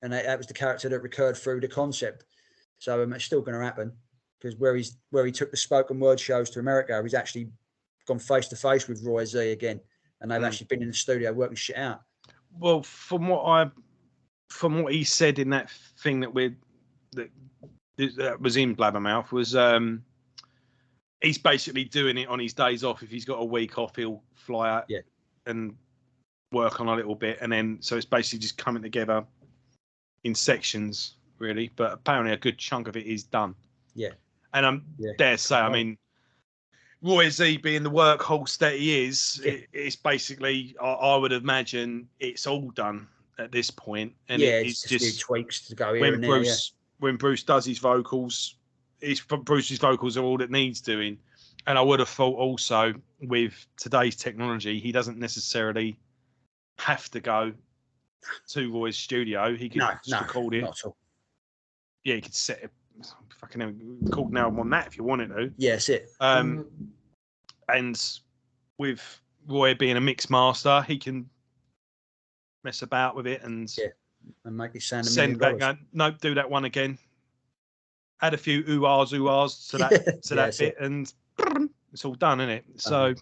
[SPEAKER 2] and that was the character that recurred through the concept. So it's still going to happen. Because where he took the spoken word shows to America, he's actually gone face to face with Roy Z again, and they've actually been in the studio working shit out. Well,
[SPEAKER 1] from what he said in that thing that was in Blabbermouth was he's basically doing it on his days off. If he's got a week off, he'll fly out and work on a little bit, and then so it's basically just coming together in sections, really. But apparently, a good chunk of it is done.
[SPEAKER 2] Yeah.
[SPEAKER 1] And dare say, I mean, Roy Z being the workhorse that he is, it's basically, I would imagine, it's all done at this point. And
[SPEAKER 2] it's just tweaks to go here and there.
[SPEAKER 1] When Bruce does his vocals, Bruce's vocals are all that needs doing. And I would have thought also with today's technology, he doesn't necessarily have to go to Roy's studio. He could record it.
[SPEAKER 2] Not at all.
[SPEAKER 1] Yeah, he could set it. Fucking called now on that if you wanted to.
[SPEAKER 2] Yeah, that's it.
[SPEAKER 1] And with Roy being a mix master, he can mess about with it and
[SPEAKER 2] make it sound
[SPEAKER 1] send back. No, do that one again. Add a few oohs to that bit, and it's all done, isn't it? So,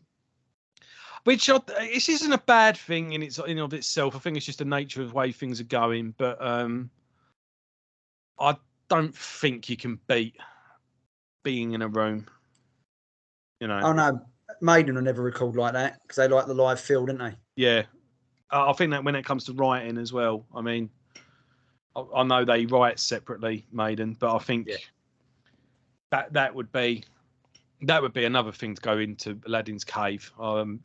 [SPEAKER 1] which this isn't a bad thing in of itself. I think it's just the nature of the way things are going. But I don't think you can beat being in a room. You know.
[SPEAKER 2] Oh no, Maiden will never record like that because they like the live feel, don't they?
[SPEAKER 1] Yeah, I think that when it comes to writing as well. I mean, I know they write separately, Maiden, but I think that would be another thing to go into Aladdin's Cave. Go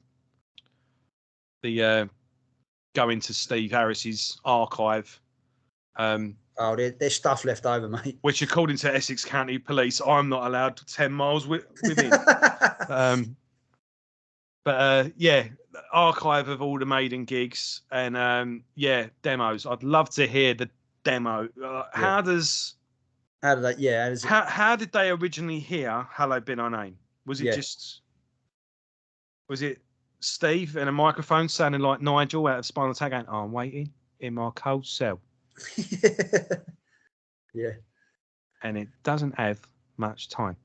[SPEAKER 1] into Steve Harris's archive.
[SPEAKER 2] There's stuff left over, mate.
[SPEAKER 1] Which, according to Essex County Police, I'm not allowed 10 miles within. Archive of all the Maiden gigs and demos. I'd love to hear the demo. How did they originally hear "Hello, Been Our Name"? Was it Steve and a microphone sounding like Nigel out of Spinal Tap going, "I'm waiting in my cold cell"? And it doesn't have much time,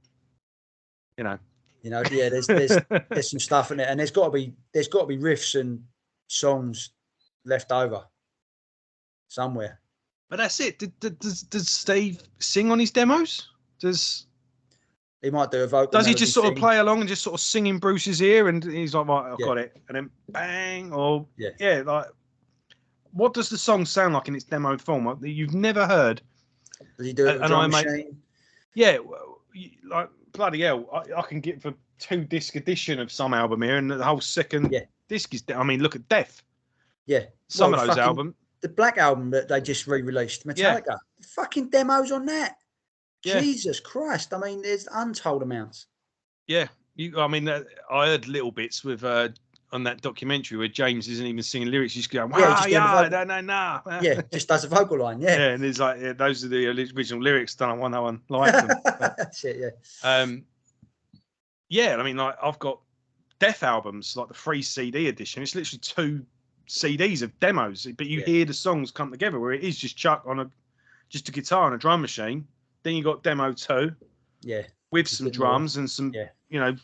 [SPEAKER 2] there's some stuff in it, and there's got to be riffs and songs left over somewhere.
[SPEAKER 1] But that's it. Does Steve sing on his demos?
[SPEAKER 2] He might do a vocal?
[SPEAKER 1] Does he just sort of play along and just sort of sing in Bruce's ear, and he's like, right, I've got it, and then bang, or like. What does the song sound like in its demo form? You've never heard.
[SPEAKER 2] Does he do it with a drum machine?
[SPEAKER 1] Yeah, like bloody hell. I can get for 2-disc edition of some album here, and the whole second disc is. I mean, look at Death.
[SPEAKER 2] Yeah,
[SPEAKER 1] some of those albums.
[SPEAKER 2] The Black Album that they just re-released, Metallica. Fucking demos on that. Yeah. Jesus Christ! I mean, there's untold amounts.
[SPEAKER 1] Yeah, I mean, I heard little bits with on that documentary where James isn't even singing lyrics, he's going,
[SPEAKER 2] Yeah,
[SPEAKER 1] wow,
[SPEAKER 2] just
[SPEAKER 1] yeah,
[SPEAKER 2] doing
[SPEAKER 1] no.
[SPEAKER 2] Yeah, just does a vocal line. Yeah.
[SPEAKER 1] Yeah, and there's like, yeah, those are the original lyrics. Don't want no one like them.
[SPEAKER 2] That's it, yeah.
[SPEAKER 1] Yeah, I mean, like I've got Death albums, like the free CD edition. It's literally 2 CDs of demos, but you hear the songs come together where it is just Chuck on just a guitar and a drum machine. Then you got demo 2, with some drums and some, you know,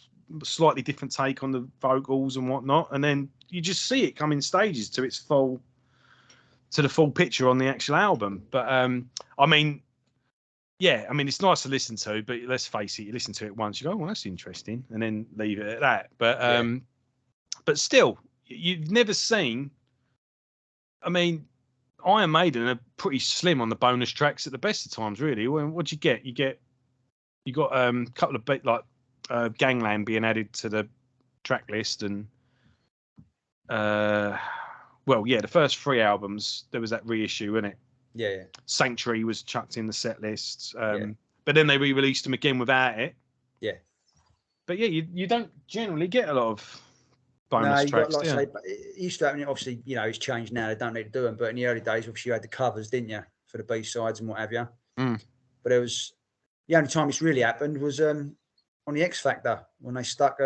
[SPEAKER 1] slightly different take on the vocals and whatnot, and then you just see it come in stages to the full picture on the actual album. But I mean, yeah, I mean, it's nice to listen to, but let's face it, you listen to it once, you go, oh, well, that's interesting, and then leave it at that. But still, you've never seen, I mean, Iron Maiden are pretty slim on the bonus tracks at the best of times, really. What do you get? You got a couple of bit like Gangland being added to the track list, and well, yeah, the first 3 albums there was that reissue, wasn't it?
[SPEAKER 2] Yeah.
[SPEAKER 1] Sanctuary was chucked in the set lists, but then they re-released them again without it.
[SPEAKER 2] Yeah.
[SPEAKER 1] But yeah, you don't generally get a lot of bonus tracks.
[SPEAKER 2] Like say, it used to happen. Obviously, you know, it's changed now. They don't need to do them. But in the early days, obviously, you had the covers, didn't you, for the B-sides and what have you? But it was the only time it's really happened was on the X Factor when they stuck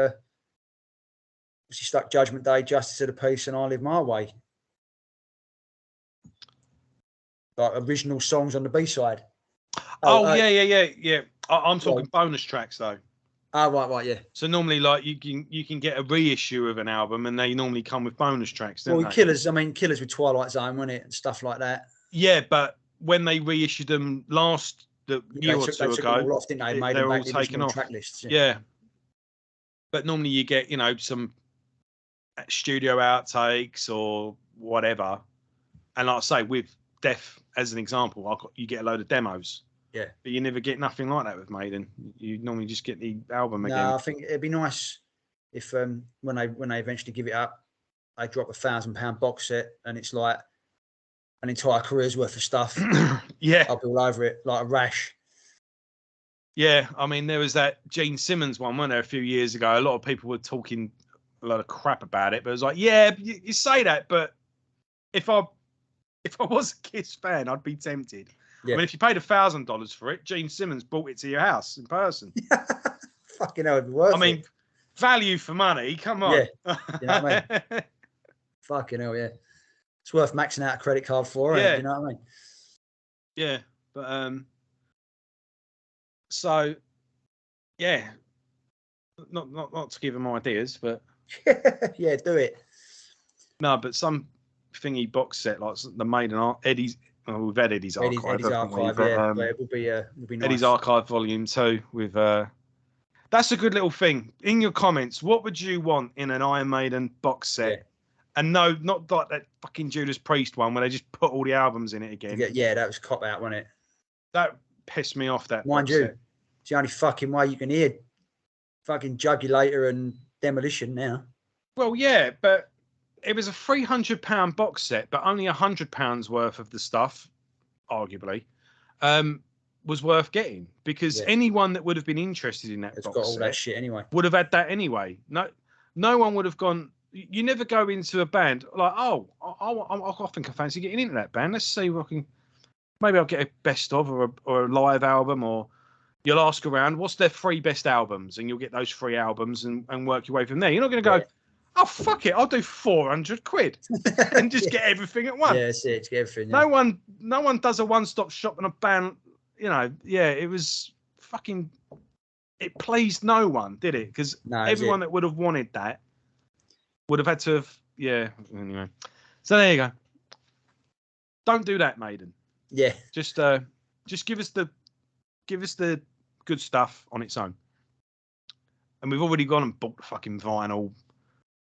[SPEAKER 2] Judgment Day, Justice of the Peace, and I Live My Way. Like original songs on the B-side.
[SPEAKER 1] Yeah. I'm talking bonus tracks though.
[SPEAKER 2] Oh, right, yeah.
[SPEAKER 1] So normally, like you can get a reissue of an album, and they normally come with bonus tracks. Don't they?
[SPEAKER 2] Killers with Twilight Zone, wasn't it, and stuff like that.
[SPEAKER 1] Yeah, but when they reissued them the year or two ago,
[SPEAKER 2] all off, didn't they?
[SPEAKER 1] They're all taken off.
[SPEAKER 2] Track lists,
[SPEAKER 1] yeah. But normally you get, you know, some studio outtakes or whatever, and like I say, with Death as an example, you get a load of demos.
[SPEAKER 2] Yeah,
[SPEAKER 1] but you never get nothing like that with Maiden. You normally just get the album again.
[SPEAKER 2] No, I think it'd be nice if when they eventually give it up, they drop £1,000 box set, and it's like an entire career's worth of stuff.
[SPEAKER 1] Yeah,
[SPEAKER 2] I'll be all over it like a rash.
[SPEAKER 1] Yeah, I mean, there was that Gene Simmons one, wasn't there, a few years ago? A lot of people were talking a lot of crap about it, but it was like, yeah, you say that, but if I was a Kiss fan, I'd be tempted. Yeah. I mean, if you paid $1,000 for it, Gene Simmons brought it to your house in person.
[SPEAKER 2] Fucking hell, it'd be worth it.
[SPEAKER 1] I mean, value for money, come on.
[SPEAKER 2] Yeah, you know what I mean? Fucking hell, yeah. It's worth maxing out a credit card for it, you know what I mean?
[SPEAKER 1] Yeah, but so yeah, not to give them ideas, but
[SPEAKER 2] yeah, do it.
[SPEAKER 1] No, but some thingy box set like the Maiden Eddie's. Well, we've had Eddie's archive.
[SPEAKER 2] Eddie's archive, but it would be nice.
[SPEAKER 1] Eddie's archive volume 2 with that's a good little thing. In your comments, what would you want in an Iron Maiden box set? Yeah. And no, not like that fucking Judas Priest one where they just put all the albums in it again.
[SPEAKER 2] Yeah, that was cop out, wasn't it?
[SPEAKER 1] That pissed me off. That
[SPEAKER 2] mind you,
[SPEAKER 1] set.
[SPEAKER 2] it's the only fucking way you can hear fucking Jugulator and Demolition now.
[SPEAKER 1] Well, yeah, but it was a £300 box set, but only £100 worth of the stuff, arguably, was worth getting because anyone that would have been interested in that box
[SPEAKER 2] got all
[SPEAKER 1] set
[SPEAKER 2] that shit anyway.
[SPEAKER 1] Would have had that anyway. No one would have gone. You never go into a band like, oh, I think I fancy getting into that band. Let's see what I can. Maybe I'll get a best of or a live album, or you'll ask around, what's their 3 best albums, and you'll get those 3 albums and work your way from there. You're not going to go, oh fuck it, I'll do 400 quid and just get everything at once.
[SPEAKER 2] Yeah, that's it. Get everything.
[SPEAKER 1] Yeah. No one does a one-stop shop on a band. You know, it was fucking. It pleased no one, did it? Because everyone that would have wanted that would have had to have. Yeah. Anyway, so there you go. Don't do that, Maiden.
[SPEAKER 2] Yeah.
[SPEAKER 1] Just give us the good stuff on its own. And we've already gone and bought the fucking vinyl.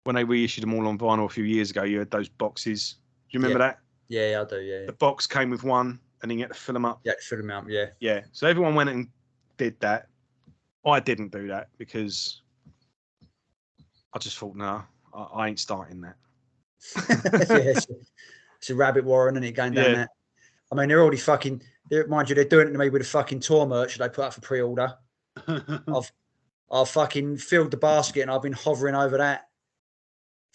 [SPEAKER 1] When they reissued them all on vinyl a few years ago, you had those boxes. Do you remember that?
[SPEAKER 2] Yeah, I do, yeah.
[SPEAKER 1] The box came with one, and then you had to fill them up.
[SPEAKER 2] Yeah, fill them up, yeah.
[SPEAKER 1] Yeah, so everyone went and did that. I didn't do that because I just thought, no, I ain't starting that.
[SPEAKER 2] It's a rabbit warren, and it going down that. I mean, they're already fucking, mind you, they're doing it to me with the fucking tour merch that they put up for pre-order. I've fucking filled the basket, and I've been hovering over that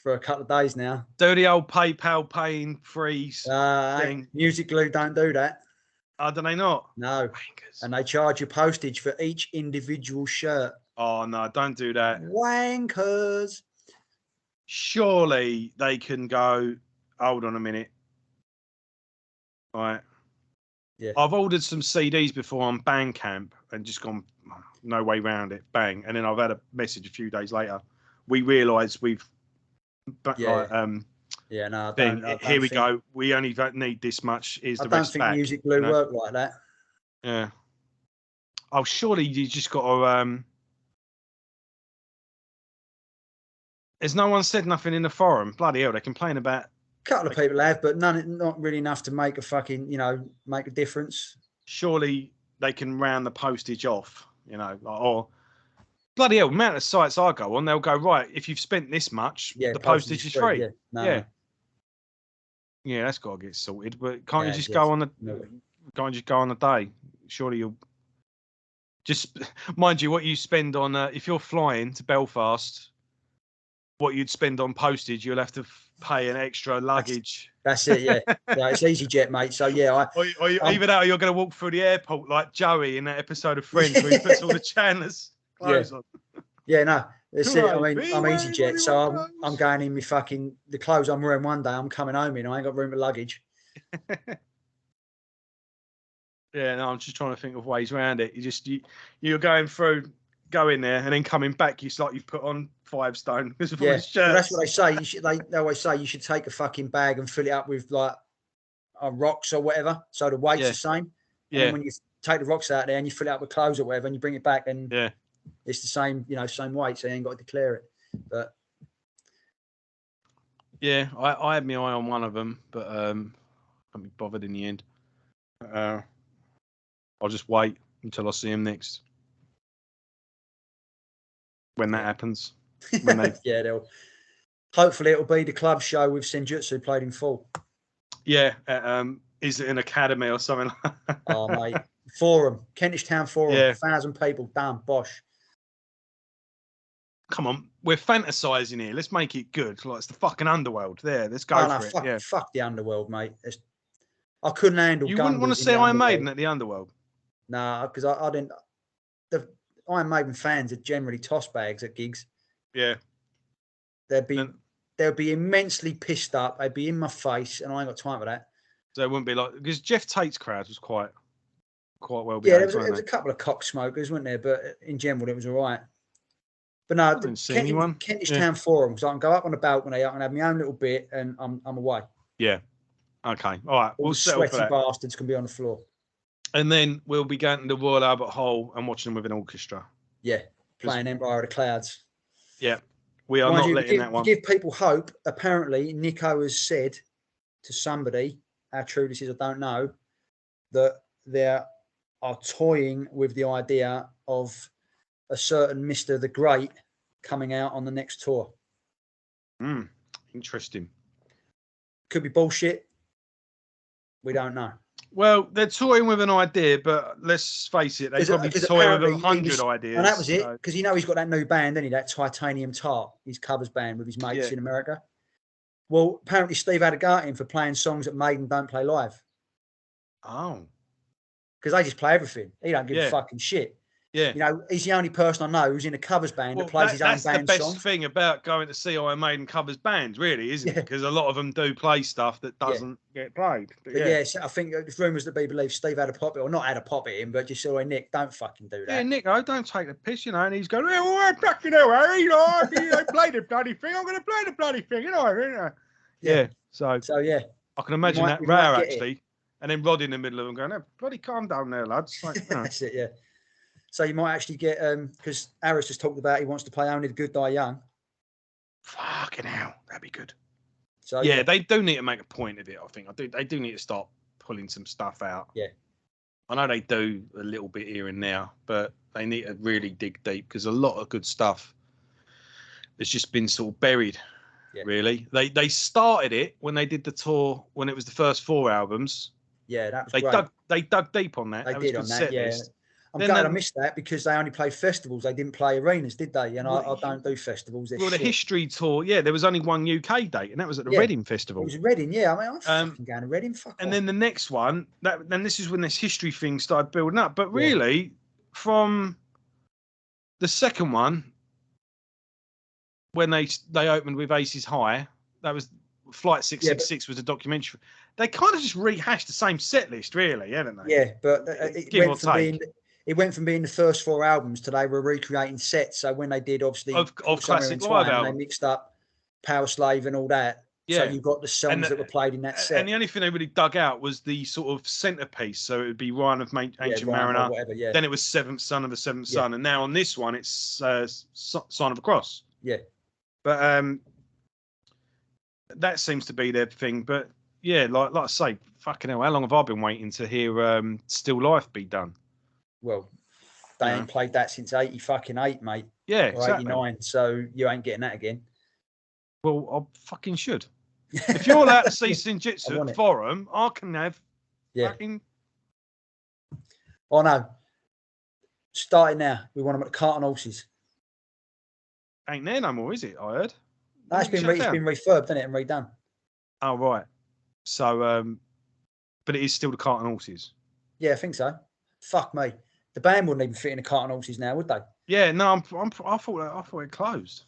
[SPEAKER 2] for a couple of days now.
[SPEAKER 1] Do the old PayPal paying freeze thing.
[SPEAKER 2] Music Glue don't do that.
[SPEAKER 1] Oh, do they not?
[SPEAKER 2] No.
[SPEAKER 1] Wankers.
[SPEAKER 2] And they charge you postage for each individual shirt.
[SPEAKER 1] Oh, no, don't do that.
[SPEAKER 2] Wankers.
[SPEAKER 1] Surely they can go, hold on a minute. All right.
[SPEAKER 2] Yeah.
[SPEAKER 1] I've ordered some CDs before on Bandcamp and just gone, no way round it, bang. And then I've had a message a few days later. We realise we've,
[SPEAKER 2] yeah, no,
[SPEAKER 1] here we go. We only don't need this much. Is the rest back?
[SPEAKER 2] I don't think Music Glue work like that.
[SPEAKER 1] Yeah. Oh, surely you just got to. Has no one said nothing in the forum? Bloody hell, they complain about.
[SPEAKER 2] A couple of people have, but not really enough to make a fucking, make a difference.
[SPEAKER 1] Surely they can round the postage off, or. Bloody hell, the amount of sites I go on, they'll go, right, if you've spent this much, the postage is free. Yeah. Yeah, that's got to get sorted. But can't you just go on the day? Surely you'll just mind you what you spend on if you're flying to Belfast, what you'd spend on postage, you'll have to pay an extra luggage.
[SPEAKER 2] That's it, yeah. Yeah, it's EasyJet, mate. So yeah,
[SPEAKER 1] either that or you're going to walk through the airport like Joey in that episode of Friends where he puts all the Chandlers clothes on.
[SPEAKER 2] Yeah, no, that's it. I mean, I'm EasyJet, so I'm going in the clothes I'm wearing one day. I'm coming home in. I ain't got room for luggage.
[SPEAKER 1] Yeah, no, I'm just trying to think of ways around it. You're going in there and then coming back. It's like you've put on 5 stone because of all the shirts.
[SPEAKER 2] Well, that's what they say. They always say you should take a fucking bag and fill it up with like rocks or whatever, so the weight's the same. And then when you take the rocks out there and you fill it up with clothes or whatever, and you bring it back and it's the same, same weight, so you ain't got to declare it. But
[SPEAKER 1] yeah, I had my eye on one of them, but can't be bothered in the end. I'll just wait until I see him next. When that happens,
[SPEAKER 2] hopefully it'll be the club show with Senjutsu played in full.
[SPEAKER 1] Yeah, is it an academy or something?
[SPEAKER 2] Oh mate, Forum, Kentish Town Forum, 1,000 people, damn bosh.
[SPEAKER 1] Come on, we're fantasizing here. Let's make it good. Like it's the fucking underworld. There, let's go for it.
[SPEAKER 2] Fuck the underworld, mate. I couldn't handle.
[SPEAKER 1] You wouldn't want to see Iron Maiden at the underworld.
[SPEAKER 2] Nah, because I didn't. The Iron Maiden fans are generally toss bags at gigs.
[SPEAKER 1] Yeah,
[SPEAKER 2] they'd be immensely pissed up. They'd be in my face, and I ain't got time for that.
[SPEAKER 1] So it wouldn't be like because Jeff Tate's crowd was quite well behaved.
[SPEAKER 2] Yeah, there was a couple of cock smokers, weren't there? But in general, it was all right. But no, Kentish Town Forum, so I can go up on the balcony, I can have my own little bit, and I'm away.
[SPEAKER 1] Yeah. Okay. All right. We'll settle for that.
[SPEAKER 2] Sweaty bastards can be on the floor.
[SPEAKER 1] And then we'll be going to the Royal Albert Hall and watching them with an orchestra.
[SPEAKER 2] Yeah, playing Empire of the Clouds.
[SPEAKER 1] Yeah, we are not letting that one.
[SPEAKER 2] To give people hope, apparently Nico has said to somebody, how true this is, I don't know, that they are toying with the idea of a certain Mr. the Great coming out on the next tour.
[SPEAKER 1] Interesting.
[SPEAKER 2] Could be bullshit. We don't know.
[SPEAKER 1] Well, they're toying with an idea, but let's face it, they probably toy with 100 ideas.
[SPEAKER 2] And that was it, because he's got that new band, doesn't he? That Titanium Tart, his covers band with his mates in America. Well, apparently Steve had a go at him for playing songs that Maiden don't play live.
[SPEAKER 1] Oh.
[SPEAKER 2] Because they just play everything. He don't give a fucking shit.
[SPEAKER 1] Yeah.
[SPEAKER 2] He's the only person I know who's in a covers band that plays his own band song.
[SPEAKER 1] That's the best thing about going to see Iron Maiden covers bands, really, isn't it? Because a lot of them do play stuff that doesn't get played. But
[SPEAKER 2] so I think there's rumours that people believe Steve had a pop at, or not had a pop at him, but just said, Nick, don't fucking do that.
[SPEAKER 1] Yeah, Nick, don't take the piss, and he's going, well, fucking hell, Harry, I play the bloody thing, I'm going to play the bloody thing, So
[SPEAKER 2] yeah.
[SPEAKER 1] I can imagine that row, actually. And then Rod in the middle of them going, oh, bloody calm down there, lads. Like,
[SPEAKER 2] That's it, yeah. So you might actually get, because Harris just talked about he wants to play Only the Good Die Young.
[SPEAKER 1] Fucking hell, that'd be good.
[SPEAKER 2] So
[SPEAKER 1] yeah, they do need to make a point of it, I think. They do need to start pulling some stuff out.
[SPEAKER 2] Yeah.
[SPEAKER 1] I know they do a little bit here and there, but they need to really dig deep because a lot of good stuff has just been sort of buried, really. They started it when they did the tour, when it was the first 4 albums.
[SPEAKER 2] Yeah, that was
[SPEAKER 1] great. They dug deep on that.
[SPEAKER 2] They did on that, yeah. I'm glad I missed that because they only played festivals. They didn't play arenas, did they? And I don't do festivals.
[SPEAKER 1] Well, the history tour, yeah, there was only one UK date, and that was at the Reading Festival.
[SPEAKER 2] It was Reading, yeah. I mean, I'm fucking going to Reading. Fuck
[SPEAKER 1] and
[SPEAKER 2] off.
[SPEAKER 1] then the next one, then this is when this history thing started building up. But really, from the second one, when they opened with Aces High, that was Flight 666 was a documentary. They kind of just rehashed the same set list, really, haven't they?
[SPEAKER 2] Yeah, but it went from being the first 4 albums to they were recreating sets. So when they did, obviously,
[SPEAKER 1] of classic live albums,
[SPEAKER 2] they mixed up Power Slave and all that. Yeah. So you got the songs that were played in that set.
[SPEAKER 1] And the only thing they really dug out was the sort of centerpiece. So it would be Ryan of Ancient Mariner.
[SPEAKER 2] Whatever, yeah.
[SPEAKER 1] Then it was Seventh Son of the Seventh Son. And now on this one, it's Sign of the Cross.
[SPEAKER 2] Yeah.
[SPEAKER 1] But that seems to be their thing. But yeah, like I say, fucking hell, how long have I been waiting to hear Still Life be done?
[SPEAKER 2] Well, they ain't played that since 88, mate.
[SPEAKER 1] Yeah,
[SPEAKER 2] or
[SPEAKER 1] exactly.
[SPEAKER 2] 89. So you ain't getting that again.
[SPEAKER 1] Well, I fucking should. If you're allowed to see Sinjitsu at Forum, I can have fucking...
[SPEAKER 2] Oh, no. Starting now. We want them at the Carton Horses.
[SPEAKER 1] Ain't there no more, is it? I heard.
[SPEAKER 2] No, it's been refurbed, isn't it, and redone.
[SPEAKER 1] Oh, right. So, but it is still the Carton Horses.
[SPEAKER 2] Yeah, I think so. Fuck me. The band wouldn't even fit in the Carton Horses now, would they?
[SPEAKER 1] Yeah, no, I thought it closed.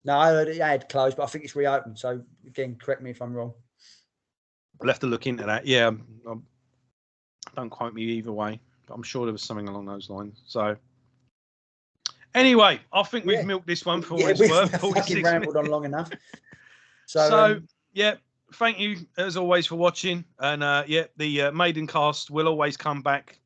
[SPEAKER 2] No, I heard it had closed, but I think it's reopened. So again, correct me if I'm wrong.
[SPEAKER 1] I'll have to look into that. Yeah, don't quote me either way, but I'm sure there was something along those lines. So anyway, I think we've milked this one for what it's worth. 46
[SPEAKER 2] rambled on long enough.
[SPEAKER 1] So thank you as always for watching. And the Maidencast will always come back.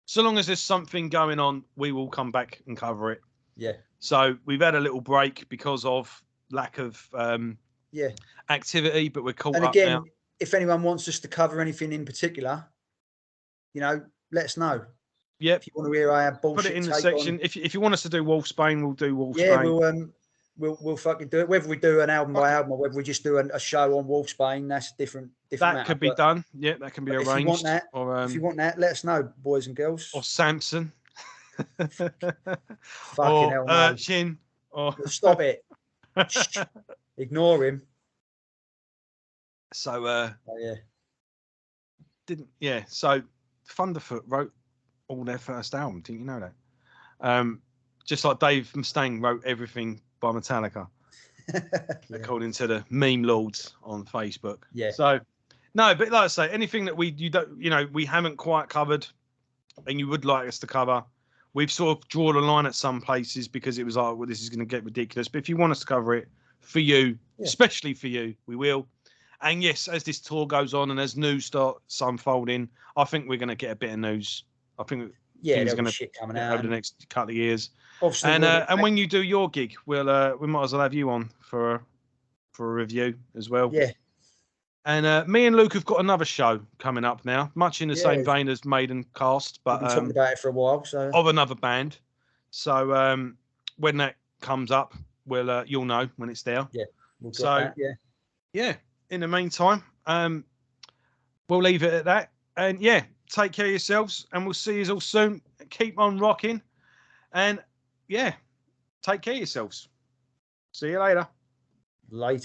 [SPEAKER 1] So long as there's something going on, we will come back and cover it.
[SPEAKER 2] Yeah.
[SPEAKER 1] So we've had a little break because of lack of activity, but we're caught up now.
[SPEAKER 2] And again, if anyone wants us to cover anything in particular, let us know.
[SPEAKER 1] Yeah.
[SPEAKER 2] If you want to hear our bullshit,
[SPEAKER 1] put it in the section. If you want us to do Wolfsbane, we'll do Wolfsbane.
[SPEAKER 2] Yeah, we'll fucking do it. Whether we do an album by album or whether we just do a show on Wolfsbane, that's different.
[SPEAKER 1] That
[SPEAKER 2] matter.
[SPEAKER 1] Could be done. Yeah, that can be arranged.
[SPEAKER 2] If you want that, let us know, boys and girls.
[SPEAKER 1] Or Samson.
[SPEAKER 2] Fucking hell, no.
[SPEAKER 1] Urchin. Or...
[SPEAKER 2] Stop it. Ignore him.
[SPEAKER 1] So so Thunderfoot wrote all their first album. Didn't you know that? Just like Dave Mustaine wrote everything by Metallica. According to the meme lords on Facebook.
[SPEAKER 2] Yeah.
[SPEAKER 1] So no, but like I say, anything that we haven't quite covered and you would like us to cover, we've sort of drawn a line at some places because it was like, well, this is going to get ridiculous. But if you want us to cover it for you, especially for you, we will. And yes, as this tour goes on and as news starts unfolding, I think we're going to get a bit of news. I think
[SPEAKER 2] there's going to shit coming out
[SPEAKER 1] over the next couple of years.
[SPEAKER 2] Obviously,
[SPEAKER 1] and when you do your gig, we might as well have you on for a review as well.
[SPEAKER 2] Yeah.
[SPEAKER 1] And me and Luke have got another show coming up now, much in the same vein as Maidencast, but
[SPEAKER 2] we've been talking about it for a while, so
[SPEAKER 1] of another band. So when that comes up, you'll know when it's there.
[SPEAKER 2] Yeah. We'll that,
[SPEAKER 1] yeah. In the meantime, we'll leave it at that. And take care of yourselves, and we'll see you all soon. Keep on rocking, and take care of yourselves. See you later.
[SPEAKER 2] Later.